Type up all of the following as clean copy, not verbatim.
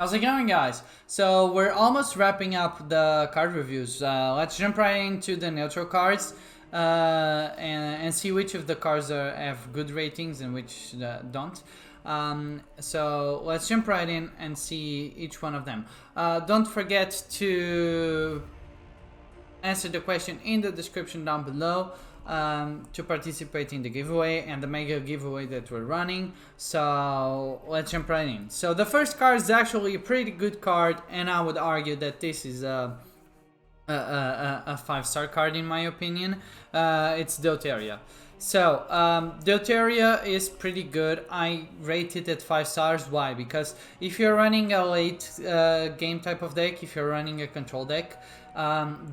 How's it going, guys? So we're almost wrapping up the card reviews. Let's jump right into the neutral cards and see which of the cards have good ratings and which don't. So let's jump right in and see each one of them. Don't forget to answer the question in the description down below to participate in the giveaway and the mega giveaway that we're running. So let's jump right in. So the first card is actually a pretty good card, and I would argue that this is a 5-star card in my opinion. It's Deuteria. So Deuteria is pretty good. I rate it at 5 stars. Why? Because if you're running a late game type of deck, if you're running a control deck,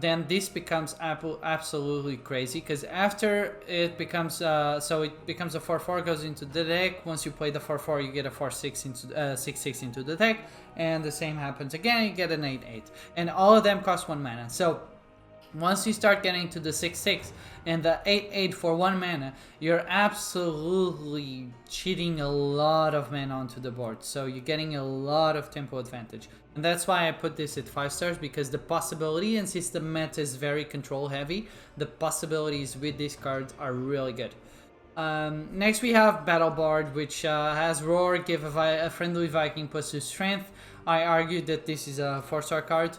then this becomes absolutely crazy, because after it becomes so it becomes a 4/4, goes into the deck. Once you play the 4/4, you get a 4/6 into 6/6 into the deck, and the same happens again. You get an 8/8, and all of them cost 1 mana. So once you start getting to the 6/6 and the 8/8 for 1 mana, you're absolutely cheating a lot of mana onto the board. So you're getting a lot of tempo advantage. And that's why I put this at 5 stars, because the possibility, and since the meta is very control heavy, the possibilities with this card are really good. Next we have Battle Bard, which has Roar, give a friendly Viking +2 strength. I argue that this is a 4-star card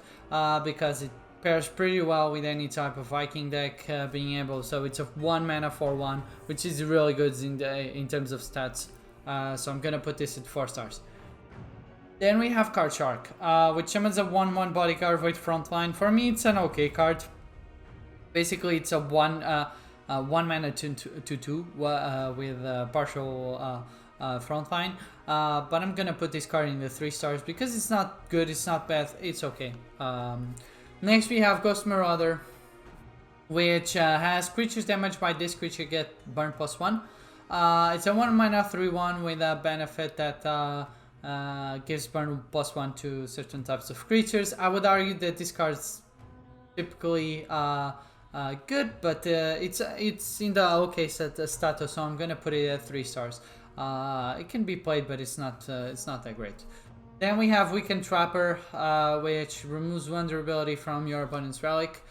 because it pairs pretty well with any type of Viking deck, being able, so it's a 1 mana for 1, which is really good in terms of stats. So I'm gonna put this at 4 stars. Then we have Card Shark, which summons a 1/1 bodyguard with frontline. For me, it's an okay card. Basically, it's a 1 mana 2/2 with partial frontline. But I'm gonna put this card in the 3 stars because it's not good, it's not bad, it's okay. Next we have Ghost Marauder, which has creatures damaged by this creature get burn +1. It's a 1 mana 3/1 with a benefit that gives burn +1 to certain types of creatures. I would argue that this card's typically good, but it's in the okay status, so I'm gonna put it at 3 stars. It can be played, but it's not that great. Then we have Weekend Trapper, which removes 1 durability from your opponent's relic.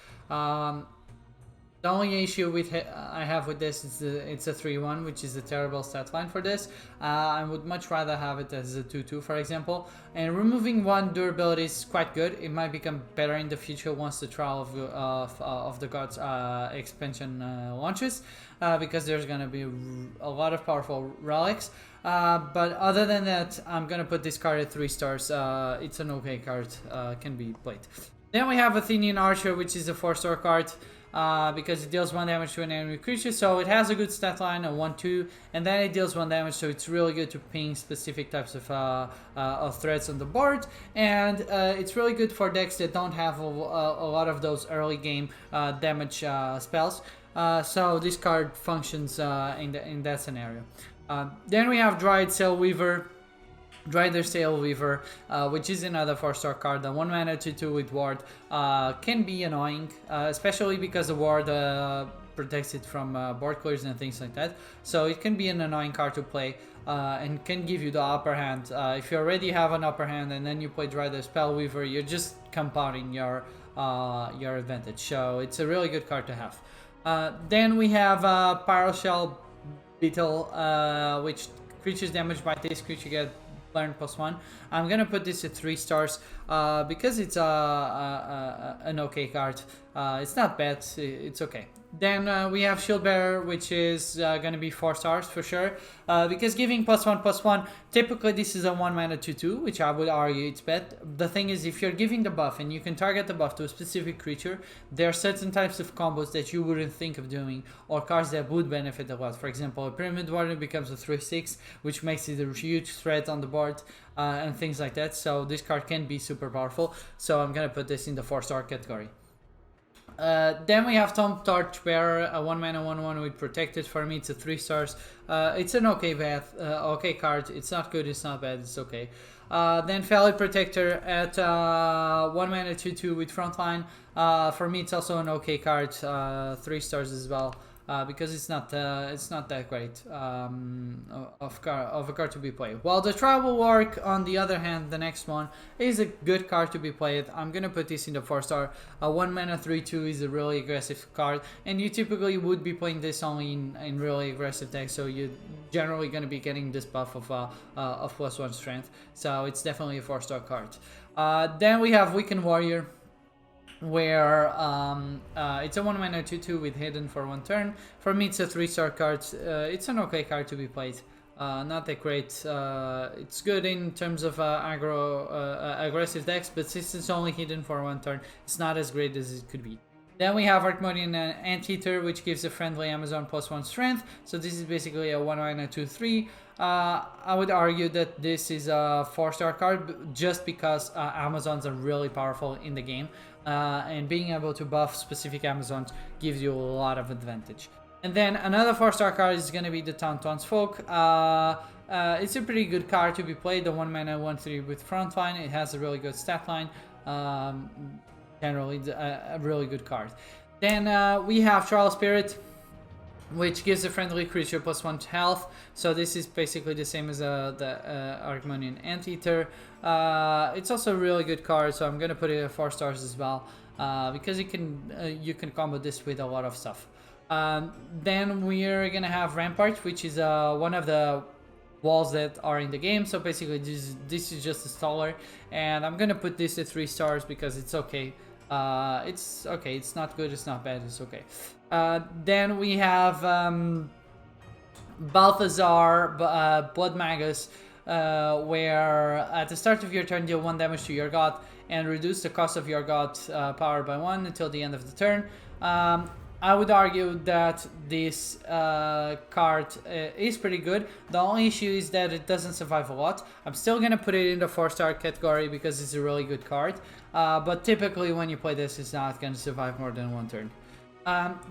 The only issue I have with this is it's a 3/1, which is a terrible stat line for this. I would much rather have it as a 2/2, for example. And removing 1 durability is quite good. It might become better in the future once the Trial of the Gods expansion launches, because there's going to be a lot of powerful relics. But other than that, I'm going to put this card at 3 stars. It's an okay card, can be played. Then we have Athenian Archer, which is a 4-star card. Because it deals 1 damage to an enemy creature, so it has a good stat line, a 1/2, and then it deals 1 damage, so it's really good to ping specific types of threats on the board, and it's really good for decks that don't have a lot of those early game damage spells. So this card functions in that scenario. Then we have Dryad Sailweaver. Dryad Sailweaver, which is another 4-star card. The 1 mana 2/2 with ward can be annoying, especially because the ward protects it from board clears and things like that. So it can be an annoying card to play and can give you the upper hand. If you already have an upper hand and then you play Dryad Spellweaver, you're just compounding your advantage. So it's a really good card to have. Then we have Pyroshell Beetle, which creatures damaged by this creature get burn +1. I'm gonna put this at 3 stars because it's an okay card. It's not bad, it's okay. Then we have Shield Bearer, which is gonna be 4 stars for sure, because giving +1/+1, typically this is a 1 mana 2/2, which I would argue it's bad. The thing is, if you're giving the buff and you can target the buff to a specific creature, there are certain types of combos that you wouldn't think of doing, or cards that would benefit a lot. For example, a Pyramid Warden becomes a 3/6, which makes it a huge threat on the board, and things like that. So this card can be super powerful, so I'm gonna put this in the 4-star category. Then we have Tom Torchbearer, a 1 mana 1/1 with Protected. For me, it's a 3 stars. It's an okay okay card. It's not good, it's not bad, it's okay. Then Felid Protector at 1 mana 2/2 with Frontline. For me, it's also an okay card, 3 stars as well. because it's not that great of a card to be played. While the Tribal Work, on the other hand, the next one is a good card to be played. I'm gonna put this in the 4-star. 1 mana 3/2 is a really aggressive card, and you typically would be playing this only in really aggressive decks, so you're generally gonna be getting this buff of +1 strength. So it's definitely a 4-star card. Then we have Weekend Warrior, where it's a 1 mana 2/2 with hidden for 1 turn. For me, it's a 3-star card. It's an okay card to be played. Not that great. It's good in terms of aggressive decks, but since it's only hidden for 1 turn, it's not as great as it could be. Then we have Archmodian Anteater, which gives a friendly Amazon +1 strength. So this is basically a 1 mana 2/3. I would argue that this is a 4-star card just because Amazons are really powerful in the game. And being able to buff specific Amazons gives you a lot of advantage. And then another 4-star card is going to be the Townsfolk. It's a pretty good card to be played. The 1 mana 1/3 with Frontline. It has a really good stat line. Generally, a really good card. Then we have Trial Spirit, which gives a friendly creature +1 health. So this is basically the same as the Archmodian Anteater. It's also a really good card, so I'm gonna put it at 4 stars as well, because you can combo this with a lot of stuff. Then we're gonna have Rampart, which is one of the walls that are in the game. So basically this is just a staller, and I'm gonna put this at 3 stars because it's okay. It's okay, it's not good, it's not bad, it's okay. Then we have Balthazar, Blood Magus, where at the start of your turn deal 1 damage to your god and reduce the cost of your god's power by 1 until the end of the turn. I would argue that this card is pretty good. The only issue is that it doesn't survive a lot. I'm still gonna put it in the 4-star category because it's a really good card. But typically when you play this, it's not gonna survive more than 1 turn.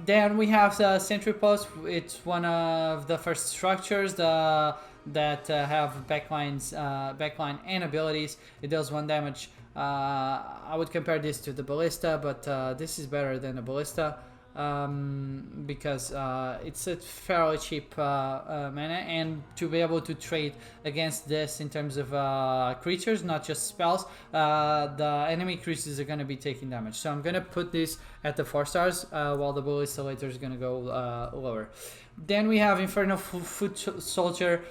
Then we have the Sentry Post. It's one of the first structures that have backline and abilities. It does 1 damage. I would compare this to the Ballista, but this is better than the Ballista. Because it's a fairly cheap mana, and to be able to trade against this in terms of creatures, not just spells, the enemy creatures are going to be taking damage. So I'm going to put this at the 4 stars, while the Ballista later is going to go lower. Then we have Infernal Foot Soldier,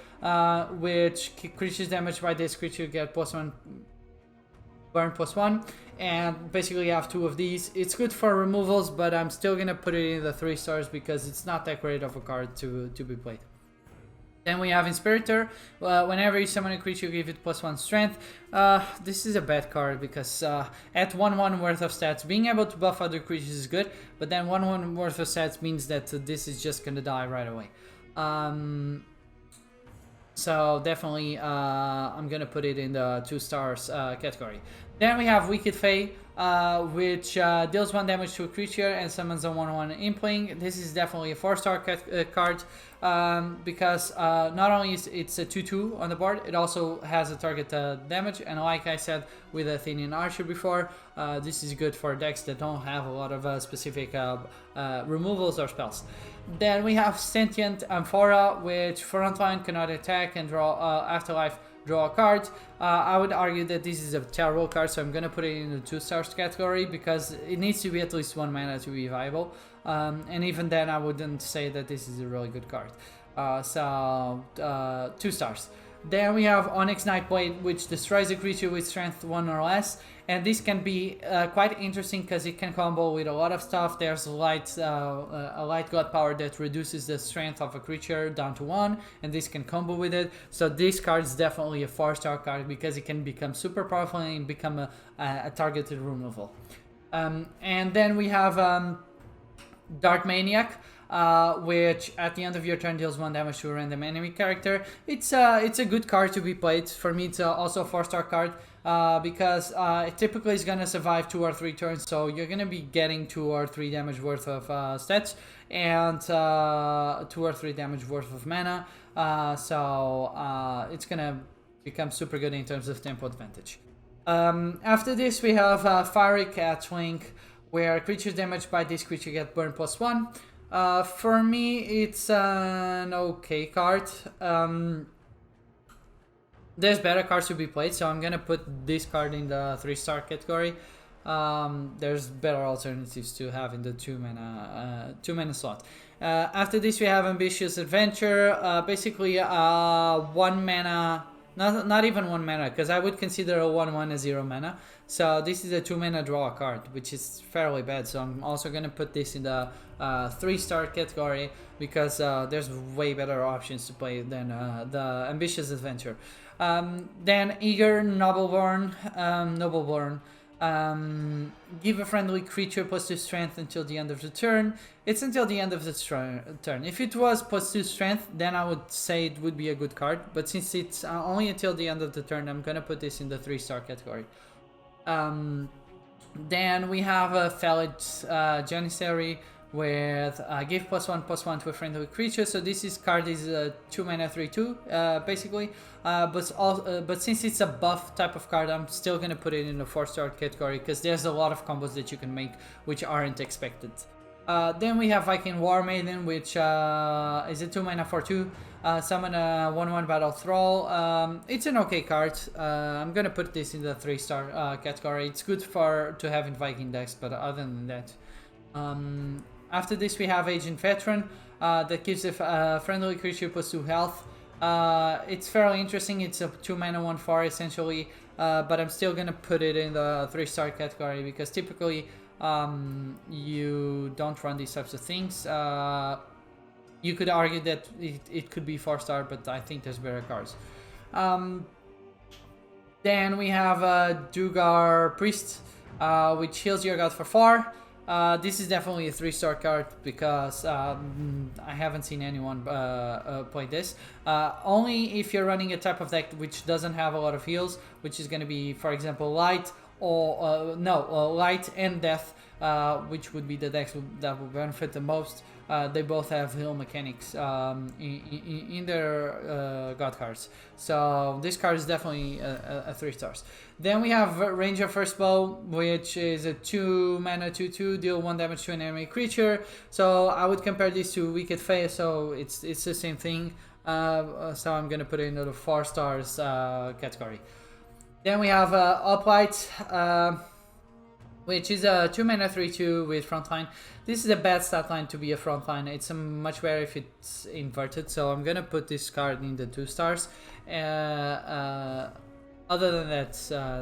which creatures damaged by this creature get +1 burn +1, and basically you have 2 of these. It's good for removals, but I'm still gonna put it in the 3 stars because it's not that great of a card to be played. Then we have Inspiritor. Whenever you summon a creature, give it +1 strength. This is a bad card because at 1/1 worth of stats, being able to buff other creatures is good, but then 1/1 worth of stats means that this is just gonna die right away. So definitely I'm gonna put it in the 2 stars category. Then we have Wicked Fae, which deals 1 damage to a creature and summons a 1/1 Inkling. This is definitely a 4-star card because not only is it's a 2/2 on the board, it also has a target damage, and like I said with Athenian Archer before, this is good for decks that don't have a lot of specific removals or spells. Then we have Sentient Amphora, which frontline cannot attack and draw Afterlife, draw a card. I would argue that this is a terrible card, so I'm gonna put it in the 2 stars category because it needs to be at least 1 mana to be viable. And even then, I wouldn't say that this is a really good card. So 2 stars. Then we have Onyx Nightblade, which destroys a creature with strength 1 or less, and this can be quite interesting because it can combo with a lot of stuff. There's a light god power that reduces the strength of a creature down to 1, and this can combo with it. So this card is definitely a 4-star card because it can become super powerful and become a targeted removal. And then we have Dark Maniac, which at the end of your turn deals 1 damage to a random enemy character. It's a good card to be played. For me, it's also a 4-star card because it typically is gonna survive 2 or 3 turns, so you're gonna be getting 2 or 3 damage worth of stats and 2 or 3 damage worth of mana. So it's gonna become super good in terms of tempo advantage. After this, we have Fiery Catwing, where creatures damaged by this creature get burn +1. For me, it's an okay card. There's better cards to be played, so I'm gonna put this card in the 3-star category. There's better alternatives to have in the 2 mana slot. After this, we have Ambitious Adventure. Basically, 1 mana, not even 1 mana, because I would consider a 1/1 a 0 mana. So this is a 2 mana draw card, which is fairly bad. So I'm also gonna put this in the 3-star category because there's way better options to play than the Ambitious Adventure. Then Eager Nobleborn. Give a friendly creature +2 strength until the end of the turn. It's until the end of the turn. If it was +2 strength, then I would say it would be a good card. But since it's only until the end of the turn, I'm gonna put this in the 3-star category. Then we have a Felid Janissary with give +1/+1 to a friendly creature. So this card is a 2 mana 3/2 basically, but since it's a buff type of card, I'm still gonna put it in the 4-star category because there's a lot of combos that you can make which aren't expected. Then we have Viking War Maiden, which is a 2 mana 4/2. Summon a 1/1 Battle Thrall. It's an okay card. I'm gonna put this in the 3-star category. It's good to have in Viking decks, but other than that. After this, we have Agent Veteran that gives a friendly creature +2 health. It's fairly interesting. It's a 2 mana 1/4 essentially, but I'm still gonna put it in the 3-star category because typically you don't run these types of things. You could argue that it could be 4-star, but I think there's better cards. Then we have Dugar Priest, which heals your god for 4. This is definitely a 3-star card because I haven't seen anyone play this. Only if you're running a type of deck which doesn't have a lot of heals, which is going to be, for example, Light or Light and Death, which would be the decks that will benefit the most. They both have heal mechanics in their god cards. So this card is definitely a 3 stars. Then we have Ranger First Blow, which is a 2 mana 2/2, deal 1 damage to an enemy creature. So I would compare this to Wicked Fae, so it's the same thing. So I'm gonna put it into the 4 stars category. Then we have Uplight, which is a 2 mana 3/2 with Frontline. This is a bad stat line to be a Frontline. It's much better if it's inverted, so I'm gonna put this card in the 2 stars. Other than that,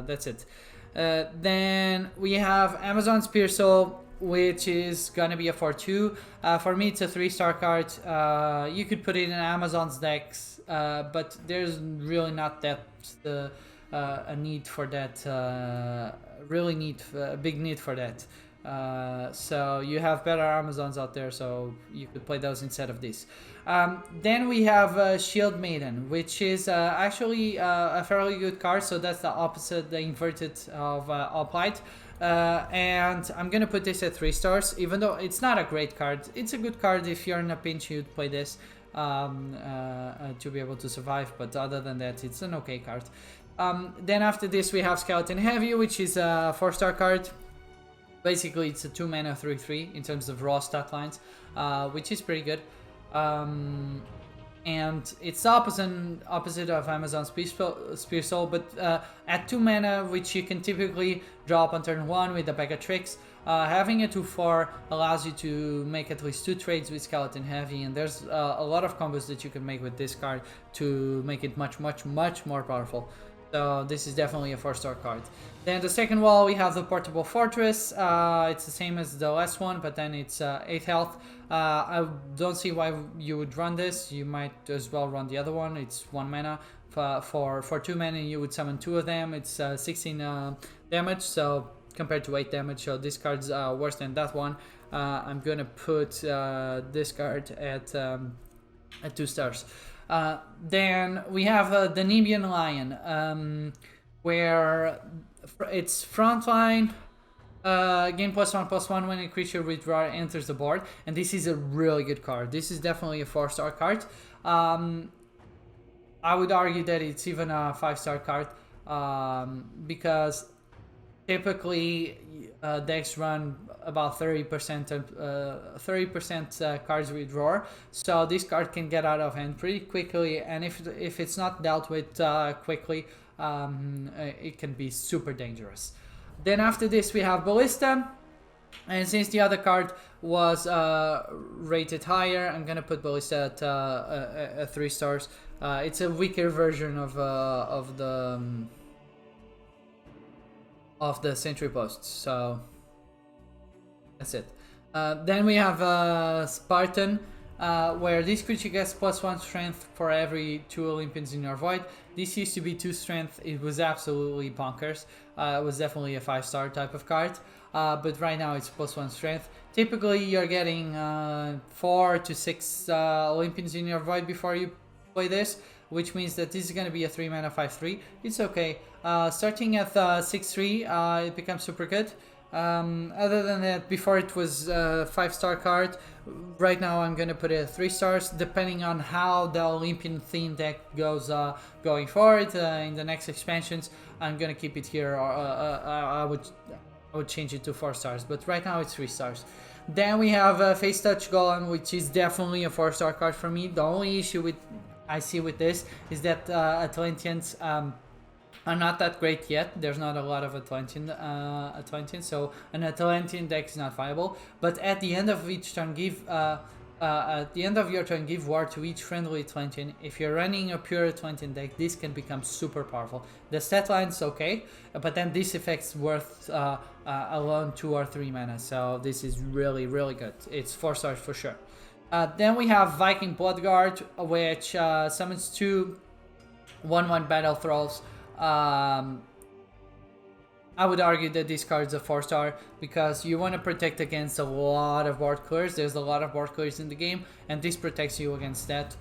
that's it. Then we have Amazon Spear Soul, which is gonna be a 4/2. For me, it's a 3-star card. You could put it in Amazon's decks, but there's really not that a need for that. A big need for that. So you have better Amazons out there, so you could play those instead of this. Then we have Shield Maiden, which is actually a fairly good card. So that's the opposite, the inverted of Uplight. And I'm gonna put this at 3 stars, even though it's not a great card. It's a good card if you're in a pinch, you'd play this to be able to survive. But other than that, it's an okay card. Then after this, we have Skeleton Heavy, which is a 4-star card. Basically, it's a 2 mana 3/3 in terms of raw stat lines, which is pretty good. And it's the opposite of Amazon Spear Soul, but at 2 mana, which you can typically drop on turn 1 with a bag of tricks. Having a 2/4 allows you to make at least 2 trades with Skeleton Heavy, and there's a lot of combos that you can make with this card to make it much more powerful. So this is definitely a 4-star card. Then the second wall, we have the Portable Fortress. It's the same as the last one, but then it's 8 health. I don't see why you would run this. You might as well run the other one. It's 1 mana. For 2 mana, you would summon 2 of them. It's 16 damage, so compared to 8 damage. So this card's worse than that one. I'm gonna put this card at 2 stars. Then we have the Nemean Lion, where it's Frontline, gain +1/+1 when a creature withdraw enters the board, and this is a really good card. This is definitely a 4-star card. I would argue that it's even a 5-star card, because typically decks run about 30% cards with Roar, so this card can get out of hand pretty quickly, and if it's not dealt with quickly, it can be super dangerous. Then after this we have Ballista, and since the other card was rated higher, I'm gonna put Ballista at 3 stars. It's a weaker version of the Sentry Posts, so that's it. Then we have Spartan, where this creature gets +1 strength for every 2 Olympians in your void. This used to be 2 strength. It was absolutely bonkers. It was definitely a 5-star type of card, but right now it's +1 strength. Typically you're getting 4 to 6 Olympians in your void before you play this, which means that this is going to be a 3 mana 5/3. It's okay. Starting at 6/3, it becomes super good. Other than that, before it was a 5-star card. Right now I'm gonna put it at 3 stars, depending on how the Olympian theme deck goes going forward in the next expansions. I'm gonna keep it here, or I would change it to 4 stars, but right now it's 3 stars. Then we have Face Touch Golem, which is definitely a 4-star card for me. The only issue I see with this is that Atlanteans are not that great yet. There's not a lot of Atlantean, so an Atlantean deck is not viable. But at the end of each turn, at the end of your turn, give War to each friendly Atlantean. If you're running a pure Atlantean deck, this can become super powerful. The stat line's okay, but then this effect's worth alone 2 or 3 mana. So this is really, really good. It's 4 stars for sure. Then we have Viking Bloodguard, which summons 2 1/1 battle thralls. I would argue that this card is a 4-star because you want to protect against a lot of board clears. There's a lot of board clears in the game, and this protects you against that.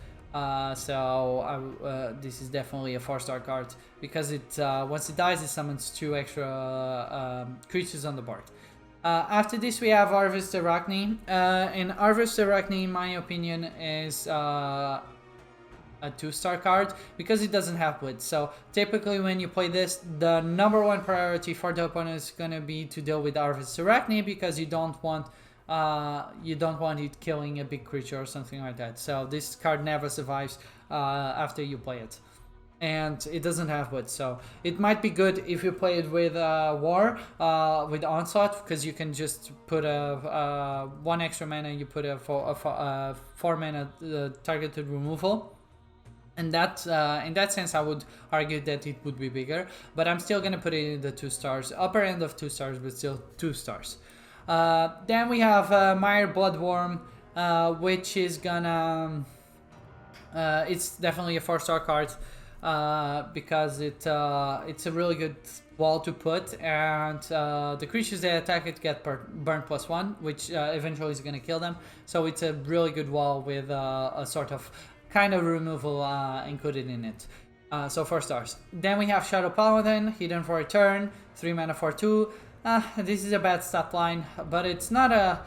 This is definitely a 4-star card because it once it dies, it summons 2 extra creatures on the board. After this, we have Harvest Arachne, and Harvest Arachne, in my opinion, is a 2-star card because it doesn't have Blitz. So typically when you play this, the #1 priority for the opponent is gonna be to deal with Harvest Arachne because you don't want it killing a big creature or something like that. So this card never survives after you play it, and it doesn't have Blitz. So it might be good if you play it with War, with Onslaught, because you can just put a 1 extra mana. You put a 4 mana targeted removal. And that, in that sense, I would argue that it would be bigger, but I'm still gonna put it in the 2 stars, upper end of 2 stars, but still 2 stars. Then we have Mire Bloodworm, which is gonna, it's definitely a 4-star card because it's a really good wall to put, and the creatures that attack it get burn +1, which eventually is gonna kill them. So it's a really good wall with a sort of kind of removal included in it. So 4 stars. Then we have Shadow Paladin, hidden for a turn, 3 mana for 2. This is a bad stat line, but it's not a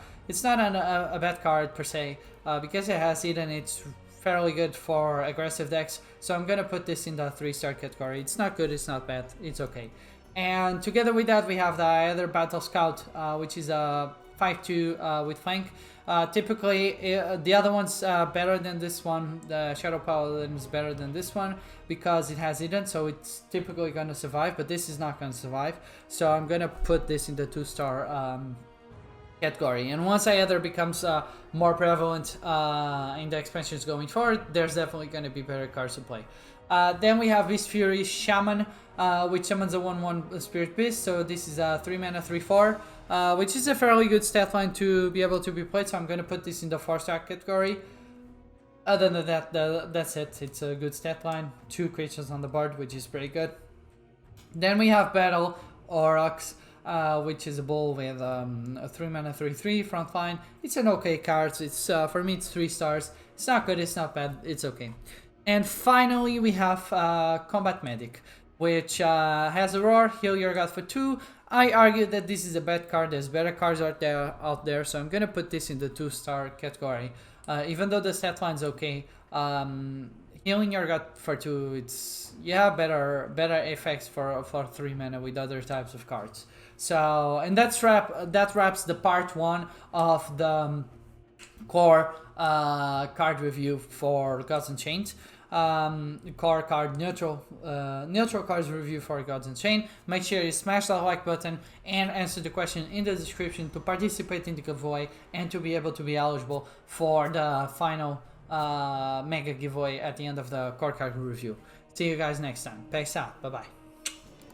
bad card per se because it has hidden. It's fairly good for aggressive decks. So I'm gonna put this in the 3-star category. It's not good, it's not bad, it's okay. And together with that, we have the other Battle Scout, which is a 5/2 with flank. Typically, the other one's better than this one. The Shadow Paladin is better than this one because it has hidden, so it's typically going to survive, but this is not going to survive. So I'm going to put this in the 2-star category. And once either becomes more prevalent in the expansions going forward, there's definitely going to be better cards to play. Then we have Beast Fury Shaman, which summons a 1/1 Spirit Beast. So this is a 3 mana 3/4. Which is a fairly good stat line to be able to be played, so I'm going to put this in the 4-star category. Other than that, that's it. It's a good stat line. 2 creatures on the board, which is pretty good. Then we have Battle Aurochs, which is a bull with a 3 mana 3/3 front line. It's an okay card. It's for me, it's 3 stars. It's not good, it's not bad, it's okay. And finally, we have Combat Medic, which has a Roar, heal your god for 2. I argue that this is a bad card. There's better cards out there, so I'm gonna put this in the 2-star category. Even though the stat line's okay, Healing your god for 2, it's yeah, better effects for 3 mana with other types of cards. So, and that wraps the part 1 of the core card review for Gods Unchained. Core card neutral cards review for Gods Unchained. Make sure you smash that like button and answer the question in the description to participate in the giveaway and to be able to be eligible for the final mega giveaway at the end of the core card review. See you guys next time. Peace out. Bye bye.